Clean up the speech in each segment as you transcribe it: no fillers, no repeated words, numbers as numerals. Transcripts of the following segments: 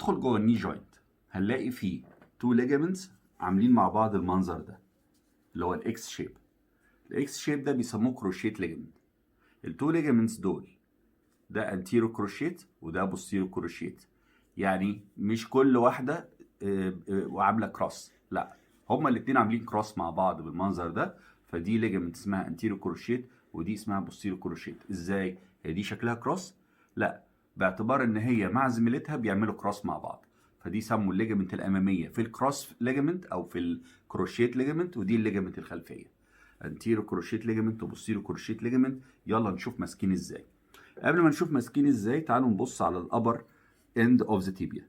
ندخل جوه الني جوينت هنلاقي فيه تو ليجامنتس عاملين مع بعض المنظر ده اللي هو الاكس شيب. الاكس شيب ده بيسموه كروشيت ليجامنت. التو ليجامنتس دول ده انتيرو كروشيت وده بوستيرو كروشيت، يعني مش كل واحده وعامله كروس، لا هما الاثنين عاملين كروس مع بعض بالمنظر ده. فدي ليجامنت اسمها انتيرو كروشيت ودي اسمها بوستيرو كروشيت. ازاي هي دي شكلها كروس؟ لا، باعتبار ان هي مع زميلتها بيعملوا كروس مع بعض، فدي سموا الليجامنت الاماميه في الكروس ليجامنت او في الكروشيت ليجامنت، ودي الليجامنت الخلفيه انتيرو كروشيت ليجامنت وبوستيرو كروشيت ليجامنت. يلا نشوف ماسكين ازاي. قبل ما نشوف ماسكين ازاي تعالوا نبص على الابر اند اوف ذا تيبيا.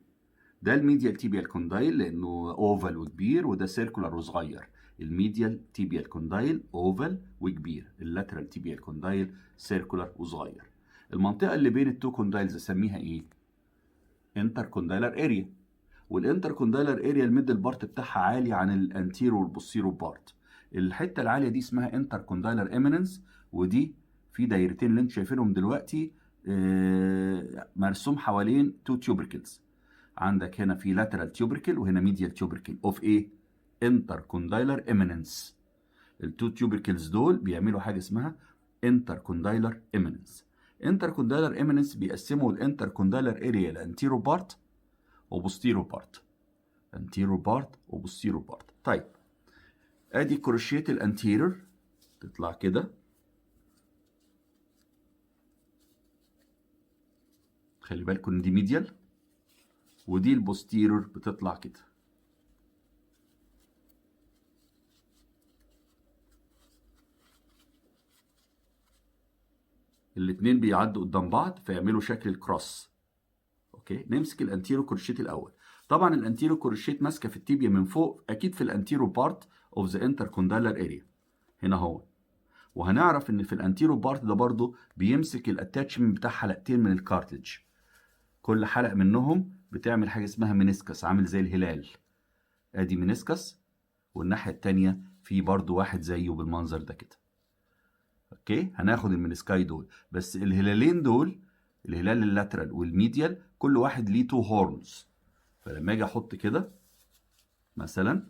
ده الميديال تيبيال كوندايل لانه اوفال وكبير، وده سيركولار وصغير. الميديال تيبيال كوندايل اوفال وكبير، اللاترال تيبيال كوندايل سيركولار وصغير. المنطقه اللي بين التو كوندايلز اسميها ايه؟ انتر كوندايلر اريا. والانتر كوندايلر اريا الميدل بارت بتاعها عالي عن الانتيرو والبوستيرو بارت. الحته العاليه دي اسمها انتر كوندايلر ايميننس، ودي في دايرتين اللي انتم شايفينهم دلوقتي مرسوم حوالين تو تيوبركلز. عندك هنا في لاترال تيوبركل وهنا ميديال تيوبركل اوف ايه؟ انتر كوندايلر ايميننس. التو تيوبركلز دول بيعملوا حاجه اسمها انتر كوندايلر ايميننس. انتر كوندايلر ايميننس بيقسموا الانتر كوندايلر اريا لانتيرو بارت وبوستيرو بارت. انتيرو بارت وبوستيرو بارت. طيب ادي كروشيت الانتيرور تطلع كده، خلي بالكم ان دي ميديال، ودي البوستيرور بتطلع كده. الاتنين بيعدوا قدام بعض فيعملوا شكل الكروس. اوكي، نمسك الانتيرو كروشيت الاول. طبعا الانتيرو كروشيت ماسكه في التيبيا من فوق، اكيد في الانتيرو بارت اوف ذا انتر كوندايلر اريا هنا اهو. وهنعرف ان في الانتيرو بارت ده برضو بيمسك الاتاتشمنت بتاع حلقتين من الكارتلج. كل حلقه منهم بتعمل حاجه اسمها منسكس عامل زي الهلال. ادي منسكس، والناحيه التانيه في برضو واحد زيه بالمنظر ده كده. اوكي، هناخد المنسكاي دول، بس الهلالين دول الهلال اللاترال والميديال كل واحد ليه تو هورنز. فلما اجي احط كده مثلا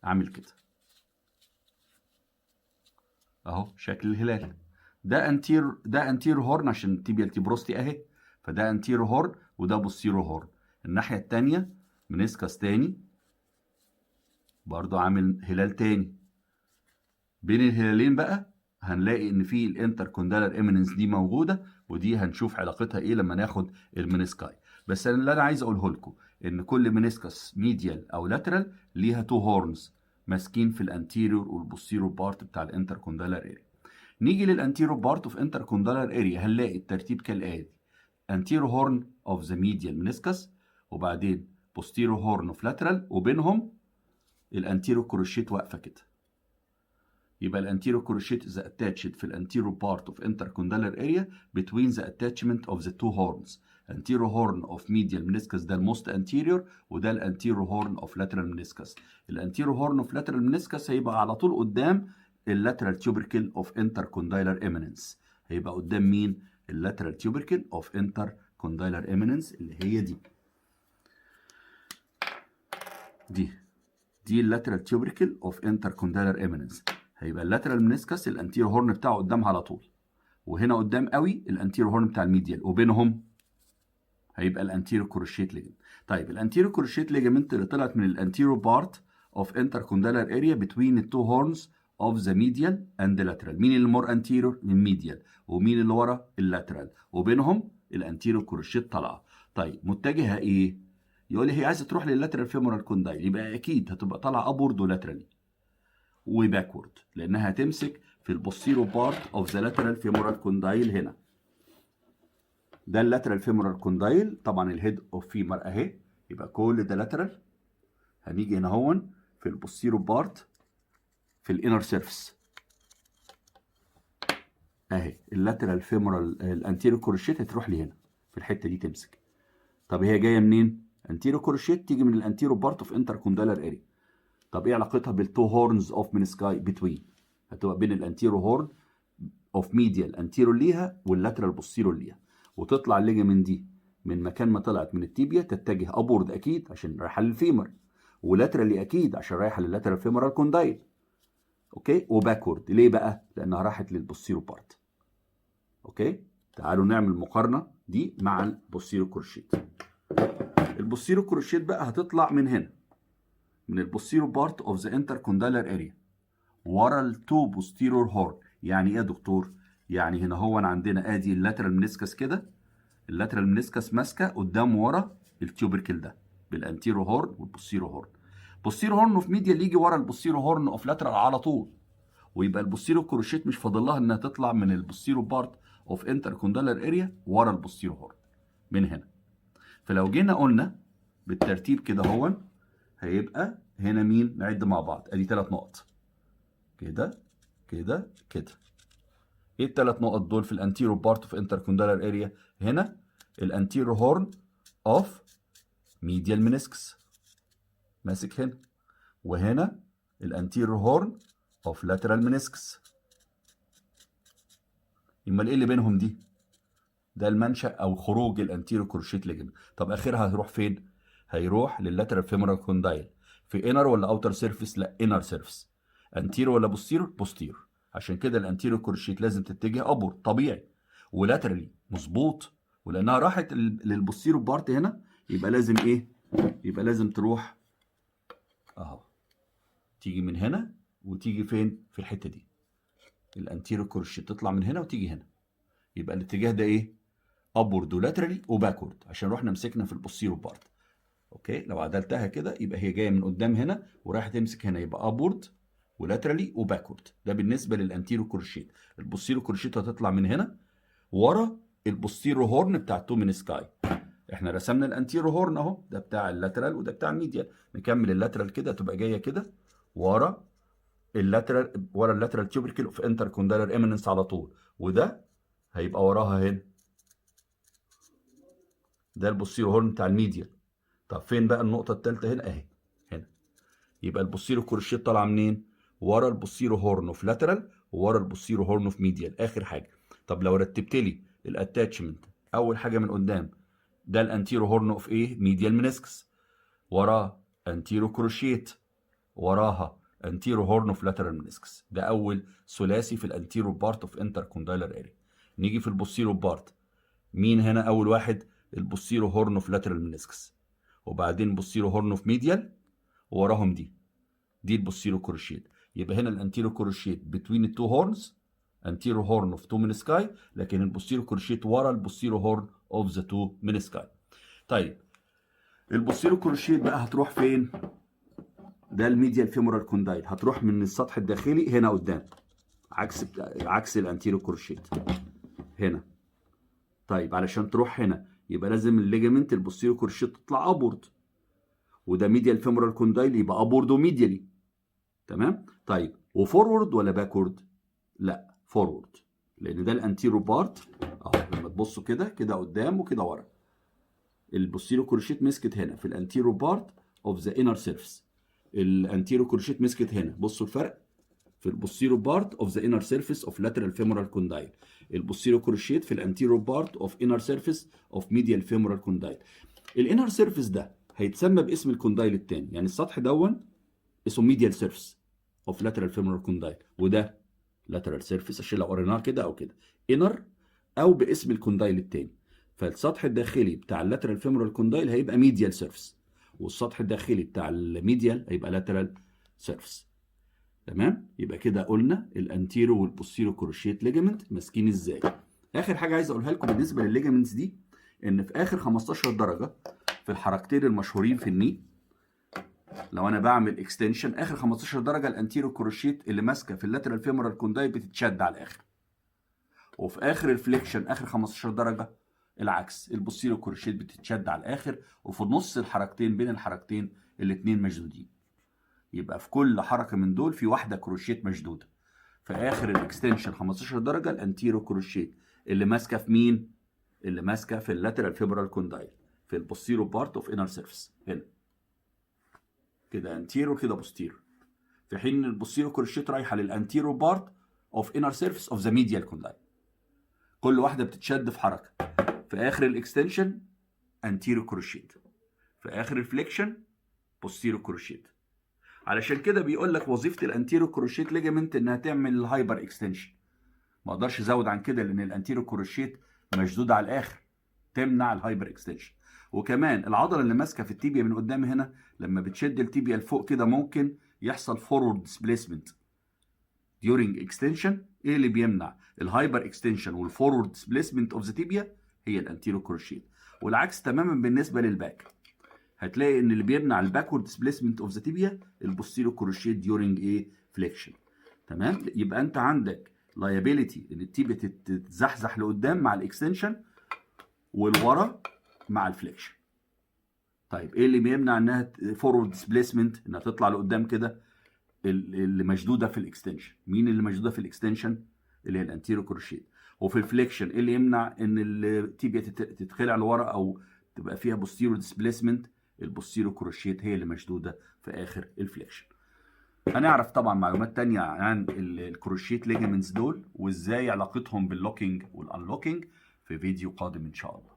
اعمل كده اهو شكل الهلال. ده انتير هورن عشان تيبيال تيبروستي اهي، فده انتير هورن وده بوستيرو هورن. الناحيه التانيه منسكس تاني برضو عامل هلال تاني. بين الهلالين بقى هنلاقي ان في الانتر كوندالر ايميننس دي موجوده، ودي هنشوف علاقتها ايه لما ناخد المنسكاي. بس اللي انا عايز اقوله لكم ان كل منسكس ميديال او لاترال ليها تو هورنز ماسكين في الانتيريور والبوستيريور بارت بتاع الانتر كوندالر اريا. نيجي للانتيريور بارت اوف انتر كوندالر اريا هنلاقي الترتيب كالاتي: انتيريور هورن اوف ذا ميديال منسكس، وبعدين بوستيريور هورن اوف لاترال، وبينهم الانتيريور كروشيت واقفه كده. يبقى الانتيرو كروشيت is attached في الانتيرو part of intercondylar area between the attachment of the two horns. anterior horn of medial meniscus ده الموست anterior، وده الانتيرو horn of lateral meniscus. الانتيرو horn of lateral meniscus هيبقى على طول قدام اللاترال tubercle of intercondylar eminence. هيبقى قدام مين؟ اللاترال tubercle of intercondylar eminence اللي هي دي اللاترال tubercle of intercondylar eminence. هيبقى اللاترال منسكس الانتيرو هورن بتاعه قدامها على طول، وهنا قدام قوي الانتيرو هورن بتاع الميديال، وبينهم هيبقى الانتيرو كروشيت ليجمنت. طيب الانتيرو كروشيت ليجمنت اللي طلعت من الانتيرو بارت اوف انتركوندالر اريا بتوين التو هورنز اوف ذا ميديال اند لاترال. مين اللي مور انتيرو؟ الميديال. ومين اللي ورا؟ اللاترال. وبينهم الانتيرو كروشيت طالعه. طيب متجهه ايه؟ يقول لي هي عايزه تروح لللاترال فيمورال كوندايل، يبقى اكيد هتبقى طالعه ابورد ولاترالي وباكورد، لانها هتمسك في البوستيرو بارت اوف ذا لاترال فيمورال كوندايل. هنا ده اللاترال فيمورال كوندايل، طبعا الهيد اوف فيمر اهي، يبقى كل ده لاترال. هنيجي هنا هون في البوستيرو بارت في الانر سيرفيس اهي اللاترال فيمورال الانتيرو كروشيت هتروح لي هنا في الحته دي تمسك. طب هي جايه منين؟ انتيرو كروشيت تيجي من الانتيرو بارت اوف انتر كوندايلر اريا. طب ايه علاقتها بالتو هورنز اوف منسكاي بتوين؟ هتبقى بين الانتيرو هورن اوف ميديال انتيرو ليها واللاترال بوستيرو ليها. وتطلع الليجمنت دي من مكان ما طلعت من التيبيا تتجه ابورد اكيد عشان رايحه للفيمر، ولاترالي اكيد عشان رايحه لللاترال فيمورال كوندايل. اوكي، وباكورد ليه بقى؟ لانها راحت للبوستيرو بارت. اوكي، تعالوا نعمل مقارنه دي مع البوستيرو كروشيت. البوستيرو كروشيت بقى هتطلع من هنا، من البوستيرو بارت اوف ذا انتركوندايلر اريا ورا التو بوستيرور هورن. يعني ايه يا دكتور؟ يعني هنا هو عندنا ادي اللاترال منسكس كده، اللاترال منسكس ماسكه قدام ورا التيوبركل ده بالانتيرو هورن والبوستيرو هورن. بوستيرو هورن اوف ميديال يجي ورا البوستيرو هورن اوف لاترال على طول، ويبقى البوستيرو كروشيت مش فاضل لها انها تطلع من البوستيرو بارت اوف انتركوندايلر اريا ورا البوستيرو هورن من هنا. فلو جينا قلنا بالترتيب كده هو هيبقى هنا مين؟ نعد مع بعض. ادي 3 نقط كده كده كده. ايه ال3 نقط دول في الانتيرو بارت اوف انتركوندايلر اريا؟ هنا الانتيرو هورن اوف ميديال منسكس ماسك هنا، وهنا الانتيرو هورن اوف لاترال منسكس. امال ايه اللي بينهم دي؟ ده المنشأ او خروج الانتيرو كروشيت ليجمنت. طب اخرها هيروح فين؟ هيروح لللاترال فيمورال كوندايل. في انر ولا اوتر سيرفيس؟ لا انر سيرفيس. انتيرو ولا بوستيرو؟ بوستيرو. عشان كده الانتيرو كروشيت لازم تتجه ابور طبيعي، ولاترالي مظبوط، ولانها راحت للبوستيرو بارت هنا يبقى لازم ايه؟ يبقى لازم تروح اهو، تيجي من هنا وتيجي فين؟ في الحته دي. الانتيرو كروشيت تطلع من هنا وتيجي هنا، يبقى الاتجاه ده ايه؟ ابورد ولاترالي وباكورد عشان رحنا مسكنا في البوستيرو بارت. اوكي، لو عدلتها كده يبقى هي جايه من قدام هنا ورايحه تمسك هنا، يبقى ابورد ولاترالي وباكورد. ده بالنسبه للانتيرو كروشيت. البوستيرو كروشيت هتطلع من هنا ورا البوستيرو هورن بتاع التومين سكاي. احنا رسمنا الانتيرو هورن اهو، ده بتاع اللاترال وده بتاع الميديال. نكمل اللاترال كده، تبقى جايه كده ورا اللاترال، ورا اللاترال تيوبركل اوف انتركوندايلر ايميننس على طول، وده هيبقى وراها هنا. ده البوستيرو هورن بتاع الميديال. طب فين بقى النقطه الثالثه؟ هنا اهي، هنا. يبقى البوستيرو كروشيت طالعه منين؟ ورا البوستيرو هورن اوف لاترال وورا البوستيرو هورن اوف ميديال اخر حاجه. طب لو رتبت لي الاتاتشمنت، اول حاجه من قدام ده الانتيرو هورن اوف ايه؟ ميديال منسكس، وراه انتيرو كروشيت، وراها انتيرو هورن اوف لاترال منسكس. ده اول ثلاثي في الانتيرو بارت اوف انتركوندايلر اريا. نيجي في البوستيرو بارت، مين هنا اول واحد؟ البوستيرو هورن اوف لاترال منسكس، وبعدين بوستيرو هورن اوف ميديال، ووراهم دي البوستيرو كروشيت. يبقى هنا الانتيرو كروشيت بتوين التو هورنز، انتيرو هورن اوف تو منسكاي، لكن البوستيرو كروشيت ورا البوستيرو هورن اوف ذا تو منسكاي. طيب البوستيرو كروشيت بقى هتروح فين؟ ده الميديال فيمورال كوندايل، هتروح من السطح الداخلي هنا قدام، عكس الانتيرو كروشيت هنا. طيب علشان تروح هنا يبقى لازم الليجامنت البوستيرو كروشيت تطلع ابورد، وده ميديال فيمورال كوندايل يبقى ابورد وميديالي. تمام؟ طيب وفورورد ولا باكورد؟ لا فورورد، لان ده الانتيرو بارت اهو. لما تبصوا كده كده قدام وكده ورا، البوستيرو كروشيت مسكت هنا في الانتيرو بارت اوف ذا انر سيرفيس، الانتيرو كروشيت مسكت هنا. بصوا الفرق في البوستيرو بارت اوف ذا انر سيرفيس اوف لاترال فيمورال كوندايل، البوستيرو كروشيت في الانتيرو بارت اوف انر سيرفيس اوف ميديال فيمورال كوندايل. الانر سيرفيس ده هيتسمى باسم الكوندايل الثاني، يعني السطح دون اسمه ميديال سيرفيس اوف لاترال فيمورال كوندايل، وده لاترال سيرفيس عشان لو قريناه كده او كده انر او باسم الكوندايل الثاني. فالسطح الداخلي بتاع اللاترال فيمورال كوندايل هيبقى ميديال سيرفيس، والسطح الداخلي بتاع الميديال هيبقى لاترال سيرفيس. تمام؟ يبقى كده قلنا الانتيرو والبوستيرو كروشيت ليجامنت ماسكين ازاي. اخر حاجه عايز اقولها لكم بالنسبه للليجامنتس دي، ان في اخر 15 درجه في الحركتين المشهورين في الني، لو انا بعمل اكستنشن اخر 15 درجه الانتيرو كروشيت اللي ماسكه في اللاترال فيمورال كوندايل بتتشد على الاخر، وفي اخر الفليكشن اخر 15 درجه العكس، البوستيرو كروشيت بتتشد على الاخر، وفي نص الحركتين بين الحركتين الاثنين مشدودين. يبقى في كل حركه من دول في واحده كروشيت مشدوده. في اخر الاكستنشن 15 درجه الانتيرو كروشيت اللي ماسكه في مين؟ اللي ماسكه في اللاترال فيمورال كوندايل في البوستيرو بارت اوف انر سيرفيس هنا كده انتيرو كده بوستيرو، في حين ان البوستيرو كروشيت رايحه للانتيرو بارت اوف انر سيرفيس اوف ذا ميديال كوندايل. كل واحده بتتشد في حركه. في اخر الاكستنشن انتيرو كروشيت، في اخر الفليكشن بوستيرو كروشيت. علشان كده بيقول لك وظيفه الانتيرو كروشيت ليجامنت انها تعمل الهايبر اكستنشن. ما اقدرش ازود عن كده لان الانتيرو كروشيت مشدوده على الاخر، تمنع الهايبر اكستنشن. وكمان العضله اللي ماسكه في التيبيا من قدام هنا لما بتشد التيبيا لفوق كده ممكن يحصل فورورد ديسبيسمنت during extension. ايه اللي بيمنع الهايبر اكستنشن والفورورد ديسبيسمنت اوف ذا تيبيا؟ هي الانتيرو كروشيت. والعكس تماما بالنسبه للباك، هتلاقي ان اللي بيمنع الباكورد ديسبيسمنت اوف ذا تيبيا البوستيرو كروشيت during ايه فليكشن. تمام. يبقى انت عندك liability ان التيبيا تتزحزح لقدام مع الاكستنشن والورا مع الفليكشن. طيب ايه اللي بيمنع انها فورورد ديسبيسمنت انها تطلع لقدام كده؟ اللي مشدوده في الاكستنشن. مين اللي مشدوده في الاكستنشن؟ اللي هي الانتيرو كروشيت. وفي الفليكشن ايه اللي يمنع ان التيبيا تتخلع لورا او تبقى فيها بوستيرو ديسبيسمنت؟ البوستيرو كروشيت هي اللي مشدوده في اخر الفليكشن. هنعرف طبعا معلومات تانية عن الكروشيت ليجامنتس دول وازاي علاقتهم باللوكينج والانلوكينج في فيديو قادم ان شاء الله.